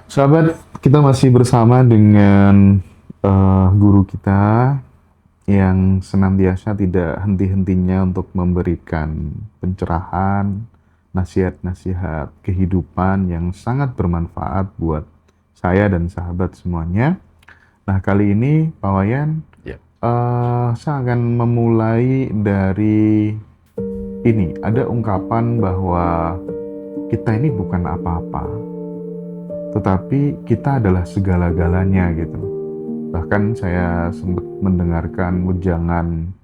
Sahabat, kita masih bersama dengan guru kita yang senantiasa tidak henti-hentinya untuk memberikan pencerahan, nasihat-nasihat kehidupan yang sangat bermanfaat buat saya dan sahabat semuanya. Nah, kali ini Pak Wayan, Ya. saya akan memulai dari ini. Ada ungkapan bahwa kita ini bukan apa-apa, tetapi kita adalah segala-galanya gitu. Bahkan saya sempat mendengarkan wejangan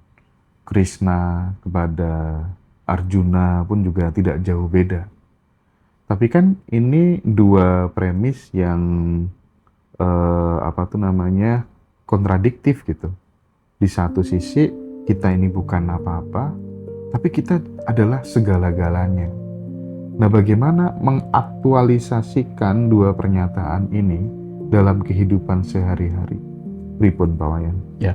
Krishna kepada Arjuna pun juga tidak jauh beda. Tapi kan ini dua premis yang kontradiktif gitu. Di satu sisi kita ini bukan apa-apa, tapi kita adalah segala-galanya. Nah, bagaimana mengaktualisasikan dua pernyataan ini dalam kehidupan sehari-hari? Pripun Pak Wayan? Ya.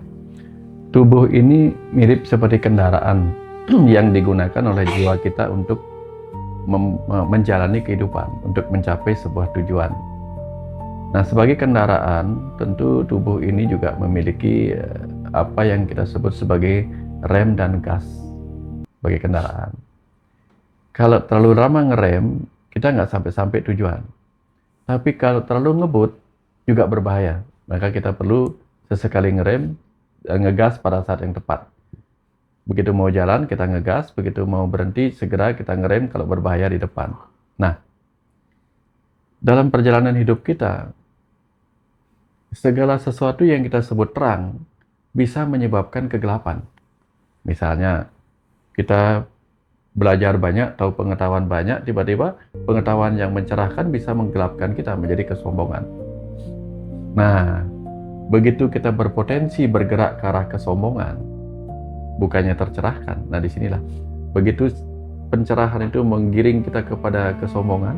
Tubuh ini mirip seperti kendaraan yang digunakan oleh jiwa kita untuk menjalani kehidupan, untuk mencapai sebuah tujuan. Nah, sebagai kendaraan, tentu tubuh ini juga memiliki apa yang kita sebut sebagai rem dan gas sebagai kendaraan. Kalau terlalu lama ngerem, kita nggak sampai-sampai tujuan. Tapi kalau terlalu ngebut, juga berbahaya. Maka kita perlu sesekali ngerem, ngegas pada saat yang tepat. Begitu mau jalan, kita ngegas. Begitu mau berhenti, segera kita ngerem kalau berbahaya di depan. Nah, dalam perjalanan hidup kita, segala sesuatu yang kita sebut terang bisa menyebabkan kegelapan. Misalnya, kita belajar banyak, tahu pengetahuan banyak, tiba-tiba pengetahuan yang mencerahkan bisa menggelapkan kita menjadi kesombongan. Nah, begitu kita berpotensi bergerak ke arah kesombongan, bukannya tercerahkan. Nah, disinilah, begitu pencerahan itu menggiring kita kepada kesombongan,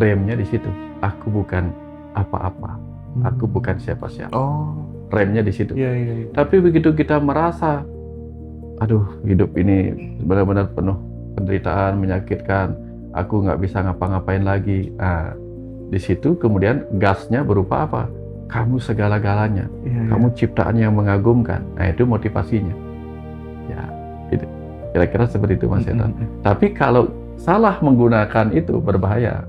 remnya di situ. Aku bukan apa-apa, aku bukan siapa-siapa. Oh, Remnya di situ. iya. Tapi begitu kita merasa, aduh, hidup ini benar-benar penuh penderitaan, menyakitkan, aku nggak bisa ngapa-ngapain lagi. Nah, di situ kemudian gasnya berupa apa? Kamu segala-galanya, kamu ciptaan yang mengagumkan. Nah, itu motivasinya. Ya, itu kira-kira seperti itu, Mas Hendra. Tapi kalau salah menggunakan itu berbahaya.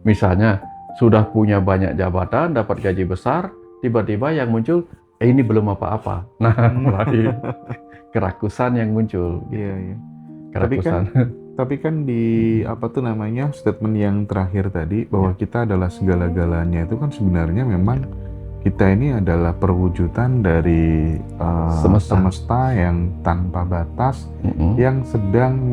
Misalnya sudah punya banyak jabatan, dapat gaji besar, tiba-tiba yang muncul, ini belum apa-apa. Nah, mulai kerakusan yang muncul. Iya. Kerakusan. Tapi kan di statement yang terakhir tadi bahwa kita adalah segala-galanya, itu kan sebenarnya memang kita ini adalah perwujudan dari semesta yang tanpa batas, yang sedang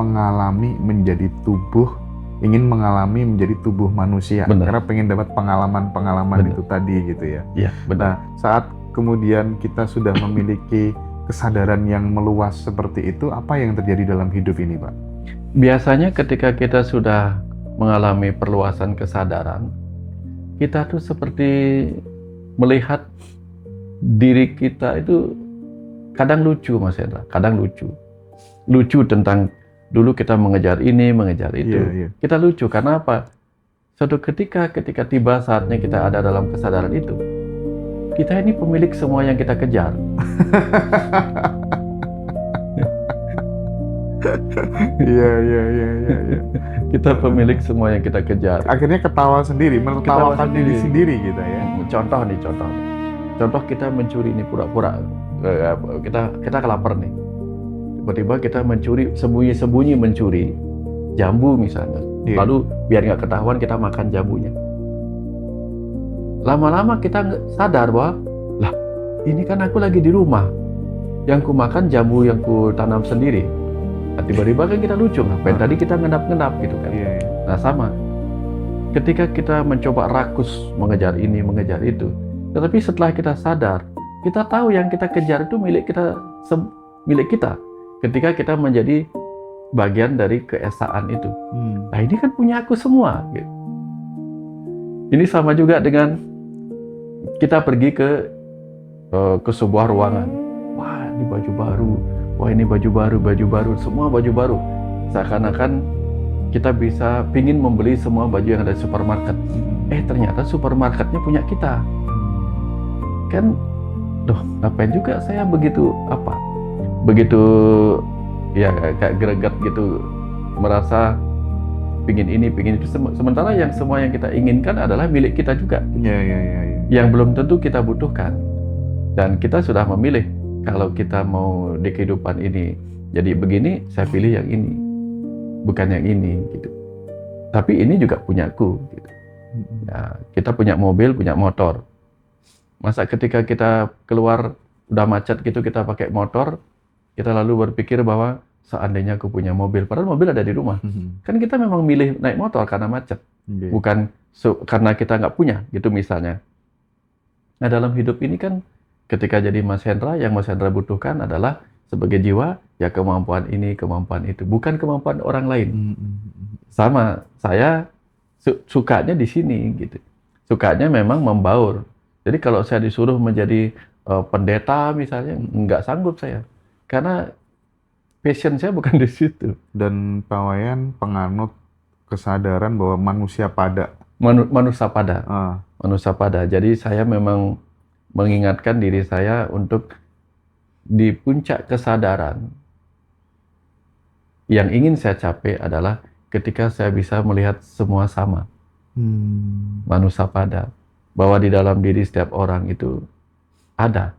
ingin mengalami menjadi tubuh manusia. Benar. Karena pengen dapat pengalaman-pengalaman itu tadi gitu ya. Iya, benar. Nah, saat kemudian kita sudah memiliki kesadaran yang meluas seperti itu, apa yang terjadi dalam hidup ini, Pak? Biasanya ketika kita sudah mengalami perluasan kesadaran, kita tuh seperti melihat diri kita itu kadang lucu, Mas Hendra, kadang lucu. Lucu tentang dulu kita mengejar ini, mengejar itu. Iya. Kita lucu karena apa? Suatu ketika tiba saatnya kita ada dalam kesadaran itu, kita ini pemilik semua yang kita kejar. Iya. Kita pemilik semua yang kita kejar. Akhirnya ketawa sendiri, menertawakan diri sendiri gitu ya. Contoh kita mencuri nih, pura-pura kita kelaparan nih. Tiba-tiba kita mencuri, sembunyi-sembunyi mencuri jambu misalnya. Lalu biar nggak ketahuan kita makan jambunya. Lama-lama kita sadar bahwa, lah, ini kan aku lagi di rumah. Yang ku makan jambu yang ku tanam sendiri. Nah, tiba-tiba kan kita lucu, ngapain tadi kita ngendap-ngendap gitu kan. Nah, sama. Ketika kita mencoba rakus mengejar ini, mengejar itu, tetapi setelah kita sadar, kita tahu yang kita kejar itu milik kita. Ketika kita menjadi bagian dari keesaan itu. Nah, ini kan punya aku semua. Gitu. Ini sama juga dengan kita pergi ke sebuah ruangan. Wah, ini baju baru. Wah, ini baju baru, semua baju baru. Seakan-akan kita bisa pingin membeli semua baju yang ada di supermarket. Ternyata supermarketnya punya kita. Kan, ngapain juga saya begitu ya kayak greget gitu, merasa pingin ini, pingin itu. Sementara semua yang kita inginkan adalah milik kita juga. Yang belum tentu kita butuhkan. Dan kita sudah memilih, kalau kita mau di kehidupan ini jadi begini, saya pilih yang ini, bukan yang ini gitu. Tapi ini juga punyaku gitu. Ya, kita punya mobil, punya motor. Masa ketika kita keluar udah macet gitu, kita pakai motor, kita lalu berpikir bahwa seandainya aku punya mobil, padahal mobil ada di rumah. Kan kita memang milih naik motor karena macet, bukan karena kita nggak punya gitu misalnya. Nah, dalam hidup ini kan ketika jadi Mas Hendra, yang Mas Hendra butuhkan adalah sebagai jiwa, ya kemampuan ini, kemampuan itu, bukan kemampuan orang lain. Sama, saya sukanya di sini gitu. Sukanya memang membaur. Jadi kalau saya disuruh menjadi pendeta misalnya, nggak sanggup saya. Karena passion saya bukan di situ. Dan Pak Wayan penganut kesadaran bahwa manusia pada. Manusia pada. Manusia pada. Jadi saya memang mengingatkan diri saya untuk di puncak kesadaran yang ingin saya capai adalah ketika saya bisa melihat semua sama. Manusia pada. Bahwa di dalam diri setiap orang itu ada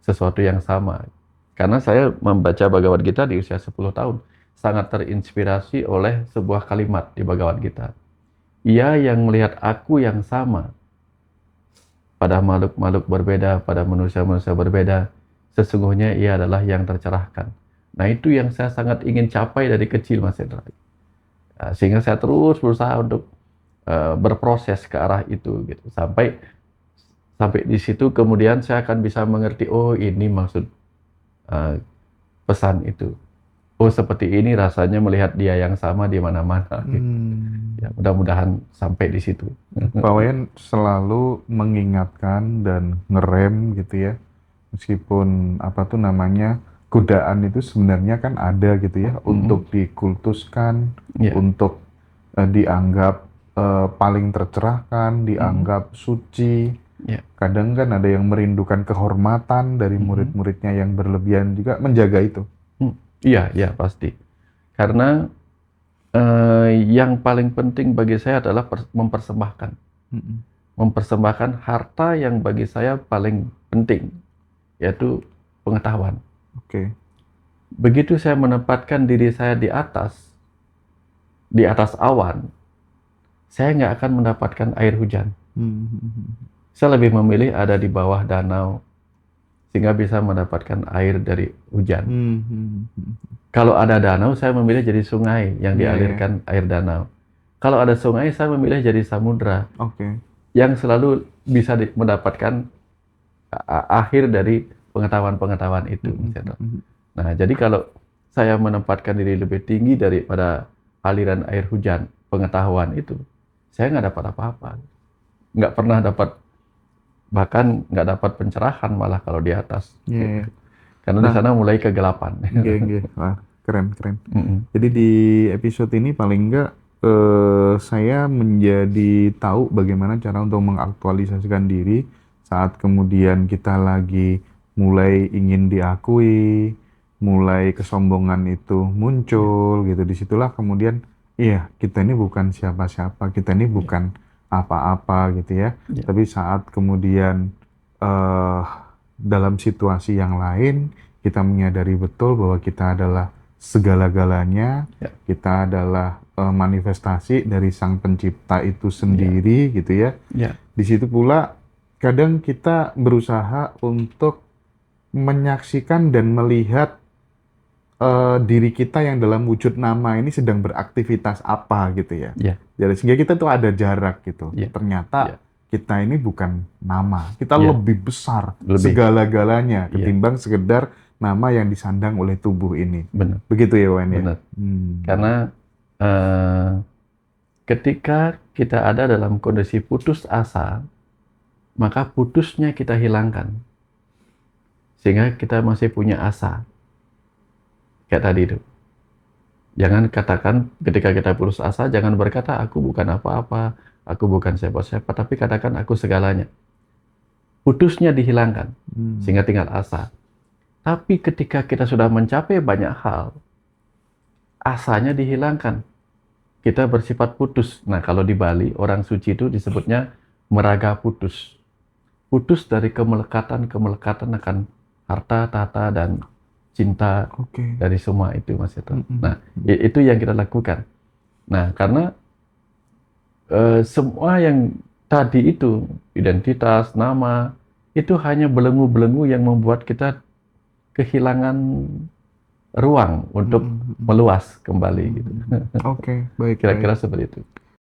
sesuatu yang sama. Karena saya membaca Bhagavad Gita di usia 10 tahun, sangat terinspirasi oleh sebuah kalimat di Bhagavad Gita. Ia yang melihat aku yang sama pada makhluk-makhluk berbeda, pada manusia-manusia berbeda, sesungguhnya ia adalah yang tercerahkan. Nah, itu yang saya sangat ingin capai dari kecil, Mas Hendra. Nah, sehingga saya terus berusaha untuk berproses ke arah itu gitu. Sampai di situ kemudian saya akan bisa mengerti, oh ini maksud pesan itu. Oh, seperti ini rasanya melihat dia yang sama di mana-mana. Gitu. Ya, mudah-mudahan sampai di situ. Pak Wayan selalu mengingatkan dan ngerem gitu ya. Meskipun godaan itu sebenarnya kan ada gitu ya, untuk dikultuskan, untuk dianggap paling tercerahkan, dianggap suci. Kadang kan ada yang merindukan kehormatan dari murid-muridnya yang berlebihan, juga menjaga itu. Iya, pasti. Karena yang paling penting bagi saya adalah mempersembahkan. Mempersembahkan harta yang bagi saya paling penting, yaitu pengetahuan. Begitu saya menempatkan diri saya di atas awan, saya nggak akan mendapatkan air hujan. Saya lebih memilih ada di bawah danau, sehingga bisa mendapatkan air dari hujan. Kalau ada danau, saya memilih jadi sungai yang dialirkan air danau. Kalau ada sungai, saya memilih jadi samudra yang selalu bisa mendapatkan akhir dari pengetahuan-pengetahuan itu. Nah, jadi kalau saya menempatkan diri lebih tinggi daripada aliran air hujan, pengetahuan itu, saya nggak dapat apa-apa. Nggak pernah dapat, bahkan nggak dapat pencerahan malah kalau di atas. Karena di sana mulai kegelapan. Wah, keren. Jadi di episode ini paling nggak saya menjadi tahu bagaimana cara untuk mengaktualisasikan diri saat kemudian kita lagi mulai ingin diakui, mulai kesombongan itu muncul gitu. Disitulah kemudian kita ini bukan siapa-siapa, kita ini bukan apa-apa gitu ya. Tapi saat kemudian dalam situasi yang lain kita menyadari betul bahwa kita adalah segala-galanya, kita adalah manifestasi dari Sang Pencipta itu sendiri gitu ya. Di situ pula kadang kita berusaha untuk menyaksikan dan melihat diri kita yang dalam wujud nama ini sedang beraktivitas apa gitu ya. Jadi sehingga kita tuh ada jarak gitu. Ternyata kita ini bukan nama, kita lebih besar, segala-galanya ketimbang sekedar nama yang disandang oleh tubuh ini. Begitu ya, Wan? Benar. Karena ketika kita ada dalam kondisi putus asa, maka putusnya kita hilangkan, sehingga kita masih punya asa. Kayak tadi itu, Jangan katakan ketika kita putus asa, jangan berkata aku bukan apa-apa, aku bukan siapa-siapa, tapi katakan aku segalanya. Putusnya dihilangkan, sehingga tinggal asa. Tapi ketika kita sudah mencapai banyak hal, asanya dihilangkan. Kita bersifat putus. Nah, kalau di Bali, orang suci itu disebutnya meraga putus. Putus dari kemelekatan akan harta, tahta, dan cinta Oke. dari semua itu, Mas Seto. Nah, itu yang kita lakukan. Nah, karena semua yang tadi itu, identitas, nama, itu hanya belenggu-belenggu yang membuat kita kehilangan ruang untuk meluas kembali gitu. Oke, baik, Kira-kira baik. seperti itu.